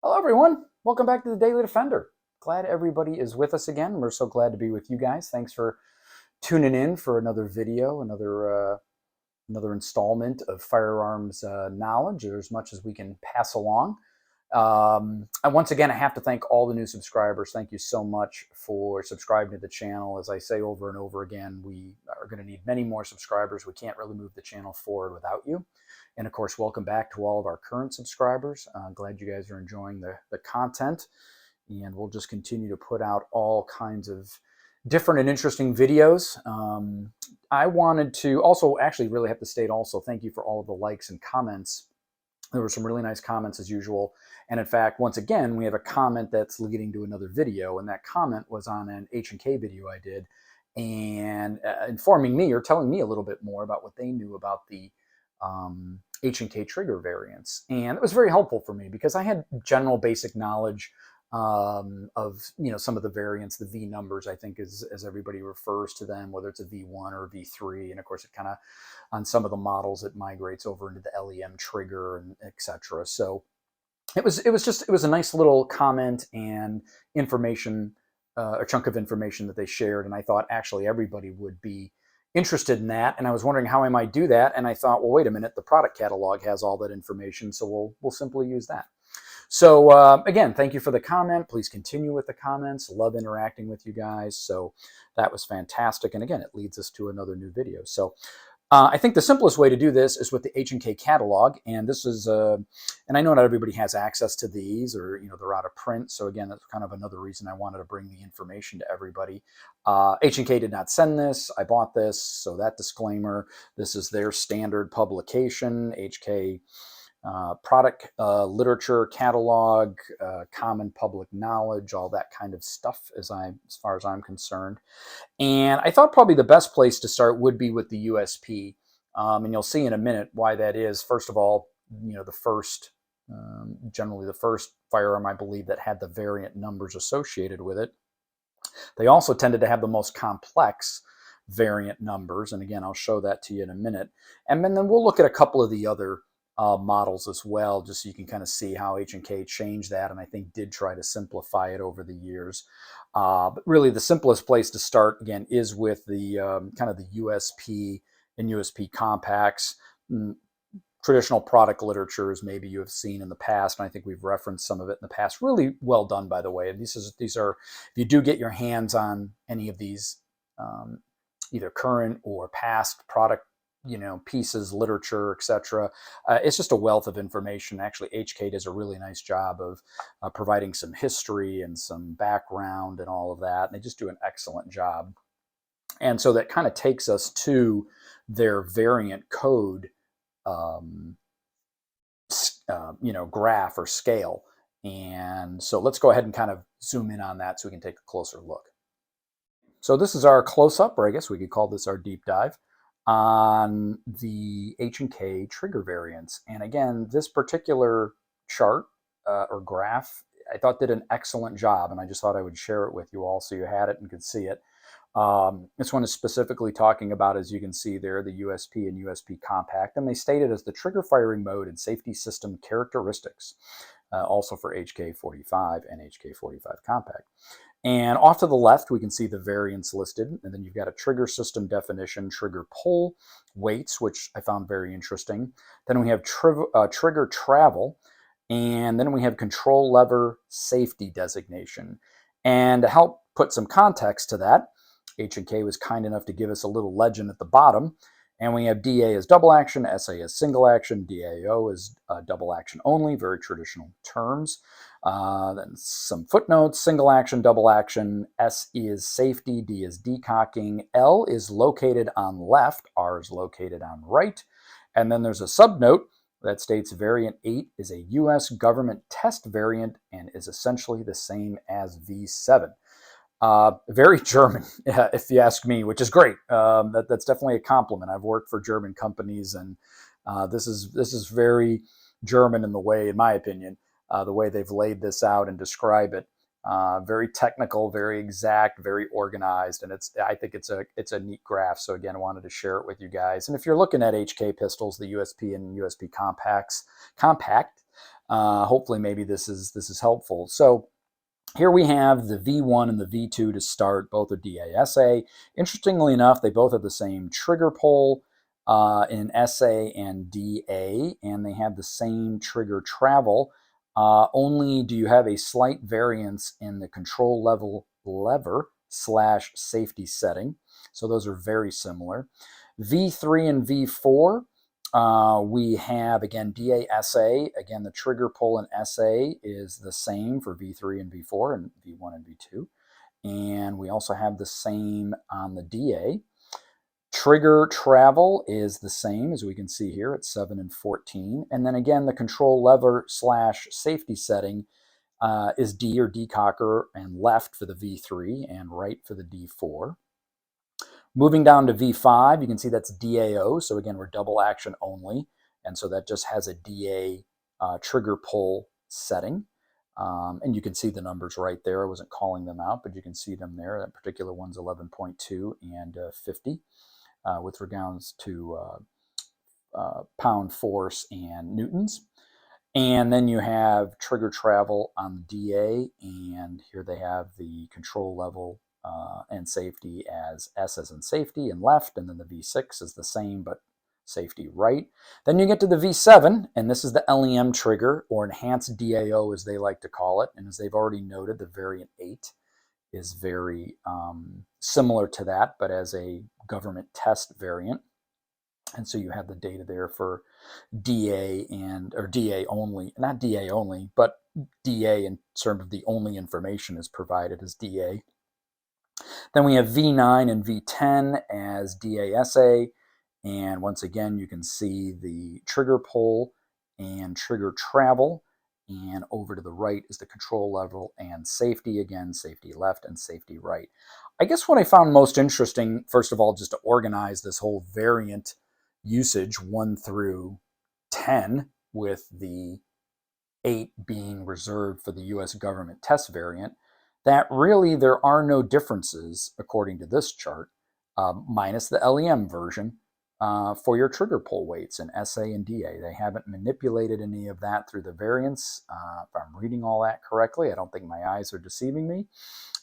Hello, everyone. Welcome back to the Daily Defender. Glad everybody is with us again. We're so glad to be with you guys. Thanks for tuning in for another video, another installment of firearms knowledge, or as much as we can pass along. And once again, I have to thank all the new subscribers. Thank you so much for subscribing to the channel. As I say over and over again, we are going to need many more subscribers. We can't really move the channel forward without you. And of course, welcome back to all of our current subscribers. Glad you guys are enjoying the content. And we'll just continue to put out all kinds of different and interesting videos. I wanted to also actually really have to state also thank you for all of the likes and comments. There were some really nice comments as usual. And in fact, once again, we have a comment that's leading to another video. And that comment was on an H&K video I did and informing me or telling me a little bit more about what they knew about the H&K trigger variants. And it was very helpful for me because I had general basic knowledge of some of the variants, the V numbers, I think, as everybody refers to them, whether it's a V1 or V3, and of course it kind of on some of the models it migrates over into the LEM trigger and etc. So it was a nice little comment and information, a chunk of information that they shared, and I thought actually everybody would be interested in that, and I was wondering how I might do that, and I thought, well, wait a minute, the product catalog has all that information, so we'll simply use that. So again, thank you for the comment. Please continue with the comments. Love interacting with you guys. So that was fantastic. And again, it leads us to another new video. So I think the simplest way to do this is with the H&K catalog. And this is, and I know not everybody has access to these or, they're out of print. So again, that's kind of another reason I wanted to bring the information to everybody. H&K did not send this. I bought this. So that disclaimer, this is their standard publication, HK product literature catalog, common public knowledge, all that kind of stuff as far as I'm concerned. And I thought probably the best place to start would be with the USP. And you'll see in a minute why that is. First of all, the first, generally the first firearm, I believe, that had the variant numbers associated with it. They also tended to have the most complex variant numbers. And again, I'll show that to you in a minute. And then we'll look at a couple of the other models as well, just so you can kind of see how H&K changed that, and I think did try to simplify it over the years. But really, the simplest place to start again is with the kind of the USP and USP compacts. Traditional product literatures, maybe you have seen in the past, and I think we've referenced some of it in the past. Really well done, by the way. And these are, if you do get your hands on any of these, either current or past product pieces, literature, etc. It's just a wealth of information. Actually, HK does a really nice job of providing some history and some background and all of that. And they just do an excellent job. And so that kind of takes us to their variant code, graph or scale. And so let's go ahead and kind of zoom in on that so we can take a closer look. So this is our close-up, or I guess we could call this our deep dive on the H&K trigger variants. And again, this particular chart or graph, I thought did an excellent job, and I just thought I would share it with you all so you had it and could see it. This one is specifically talking about, as you can see there, the USP and USP compact, and they stated as the trigger firing mode and safety system characteristics, also for HK45 and HK45 compact. And off to the left, we can see the variants listed. And then you've got a trigger system definition, trigger pull, weights, which I found very interesting. Then we have trigger travel. And then we have control lever safety designation. And to help put some context to that, H&K was kind enough to give us a little legend at the bottom. And we have DA as double action, SA as single action, DAO as double action only, very traditional terms. Then some footnotes, single action, double action, S is safety, D is decocking, L is located on left, R is located on right. And then there's a subnote that states variant 8 is a US government test variant and is essentially the same as V7. Very German, if you ask me, which is great. That's definitely a compliment. I've worked for German companies, and this is very German in the way, in my opinion, the way they've laid this out and describe it. Very technical, very exact, very organized, and I think it's a neat graph. So again, I wanted to share it with you guys. And if you're looking at HK pistols, the USP and USP compact, Hopefully maybe this is helpful. So here we have the V1 and the V2 to start. Both are DA-SA. Interestingly enough, they both have the same trigger pull in SA and DA, and they have the same trigger travel. Only do you have a slight variance in the control lever / safety setting. So those are very similar. V3 and V4, we have, again, DA-SA. Again, the trigger pull in SA is the same for V3 and V4 and V1 and V2. And we also have the same on the DA. Trigger travel is the same, as we can see here, at 7 and 14. And then again, the control lever / safety setting is D or decocker and left for the V3 and right for the D4. Moving down to V5, you can see that's DAO. So again, we're double action only. And so that just has a DA trigger pull setting. And you can see the numbers right there. I wasn't calling them out, but you can see them there. That particular one's 11.2 and 50 with regards to pound force and newtons. And then you have trigger travel on the DA, and here they have the control level and safety as S as in safety and left, and then the V6 is the same, but safety right. Then you get to the V7, and this is the LEM trigger, or enhanced DAO as they like to call it. And as they've already noted, the variant 8 is very similar to that, but as a government test variant. And so you have the data there for DA or DA only, not DA only, but DA in terms of the only information is provided as DA. Then we have V9 and V10 as DA-SA. And once again, you can see the trigger pull and trigger travel. And over to the right is the control level and safety. Again, safety left and safety right. I guess what I found most interesting, first of all, just to organize this whole variant usage 1 through 10, with the 8 being reserved for the US government test variant, that really there are no differences, according to this chart, minus the LEM version, for your trigger pull weights in SA and DA. They haven't manipulated any of that through the variants. If I'm reading all that correctly, I don't think my eyes are deceiving me.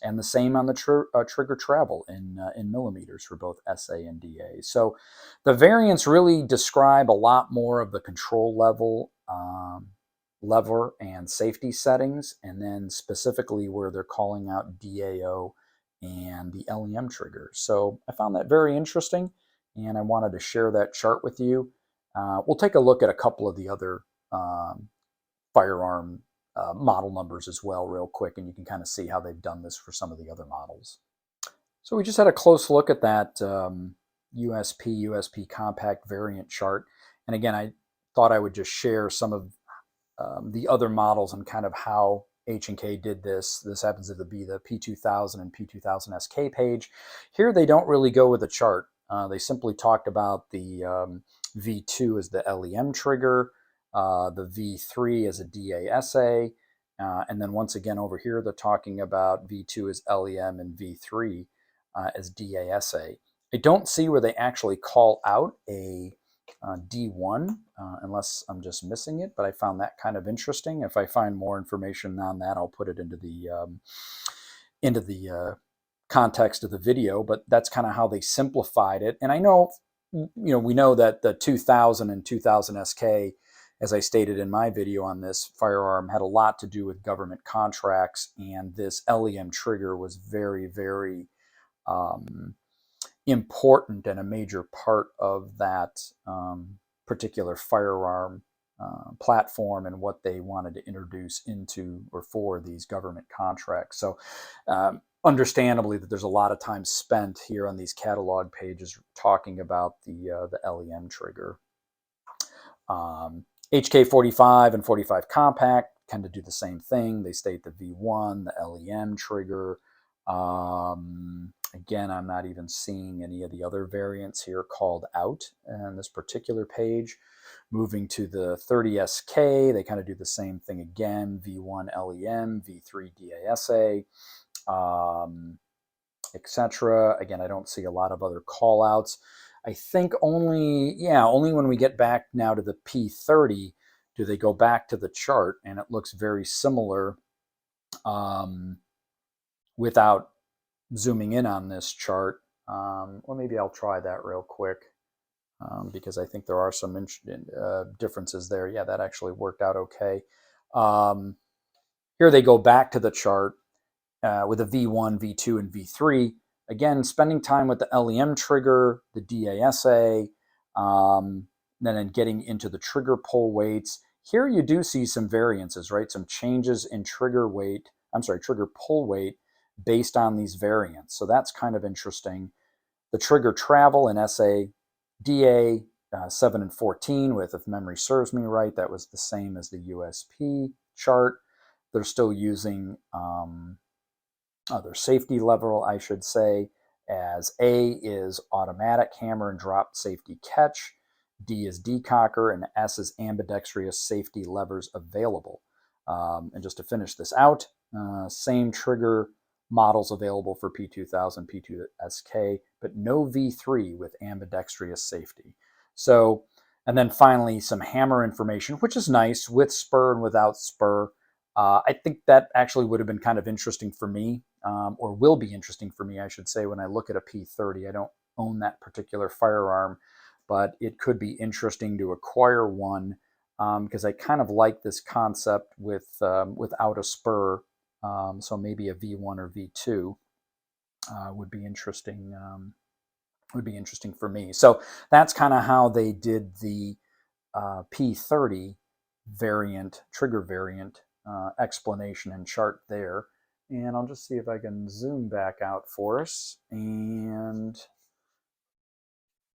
And the same on the trigger travel in millimeters for both SA and DA. So the variants really describe a lot more of the control level, lever and safety settings, and then specifically where they're calling out DAO and the LEM triggers. So I found that very interesting, and I wanted to share that chart with you. We'll take a look at a couple of the other firearm model numbers as well real quick, and you can kind of see how they've done this for some of the other models. So we just had a close look at that USP compact variant chart. And again, I thought I would just share some of the other models and kind of how H&K did this. This happens to be the P2000 and P2000 SK page. Here they don't really go with a chart. They simply talked about the V2 as the LEM trigger, the V3 as a DA-SA, and then once again over here they're talking about V2 as LEM and V3 as DA-SA. I don't see where they actually call out a D1 unless I'm just missing it, but I found that kind of interesting. If I find more information on that, I'll put it into the context of the video, but that's kind of how they simplified it. And I know, we know that the 2000 and 2000 SK, as I stated in my video on this firearm, had a lot to do with government contracts, and this LEM trigger was very, very important and a major part of that particular firearm platform and what they wanted to introduce into or for these government contracts. So understandably that there's a lot of time spent here on these catalog pages talking about the LEM trigger. HK45 and 45 compact kind of do the same thing. They state the V1, the LEM trigger. Again, I'm not even seeing any of the other variants here called out on this particular page. Moving to the 30SK, they kind of do the same thing again. V1 LEM, V3 DA-SA, etc. Again, I don't see a lot of other call outs. I think only when we get back now to the P30 do they go back to the chart and it looks very similar without zooming in on this chart. Well, maybe I'll try that real quick because I think there are some differences there. Yeah, that actually worked out okay. Here they go back to the chart with a V1, V2, and V3. Again, spending time with the LEM trigger, the DASA, then getting into the trigger pull weights. Here you do see some variances, right? Some changes in trigger pull weight based on these variants. So that's kind of interesting. The trigger travel in SA-DA 7 and 14 with, if memory serves me right, that was the same as the USP chart. They're still using their safety level, I should say, as A is automatic hammer and drop safety catch, D is decocker, and S is ambidextrous safety levers available. And just to finish this out, same trigger models available for P2000, P2SK, but no V3 with ambidextrous safety. So, and then finally some hammer information, which is nice with spur and without spur. I think that actually would have been kind of interesting for me, or will be interesting for me, I should say, when I look at a P30. I don't own that particular firearm, but it could be interesting to acquire one because I kind of like this concept with without a spur. So maybe a V1 or V2 would be interesting. Would be interesting for me. So that's kind of how they did the P30 variant, trigger variant explanation and chart there. And I'll just see if I can zoom back out for us. And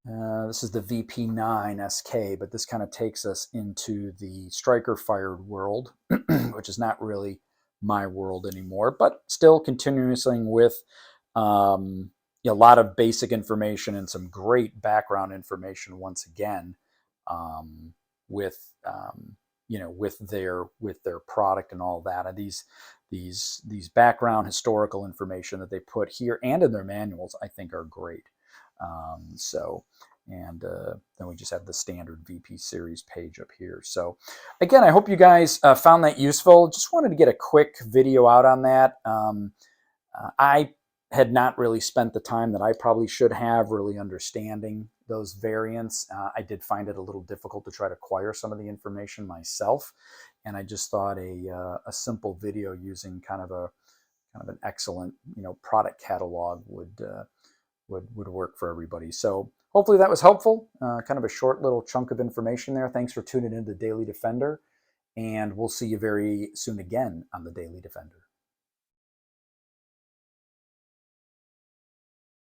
this is the VP9 SK, but this kind of takes us into the striker fired world, which is not really my world anymore, but still continuing with a lot of basic information and some great background information once again with their product and all that. And these background historical information that they put here and in their manuals, I think, are great. Then we just have the standard VP series page up here. So again, I hope you guys found that useful. Just wanted to get a quick video out on that. I had not really spent the time that I probably should have really understanding those variants. I did find it a little difficult to try to acquire some of the information myself, and I just thought a simple video using kind of an excellent product catalog would work for everybody. So hopefully that was helpful. Kind of a short little chunk of information there. Thanks for tuning in to Daily Defender, and we'll see you very soon again on the Daily Defender.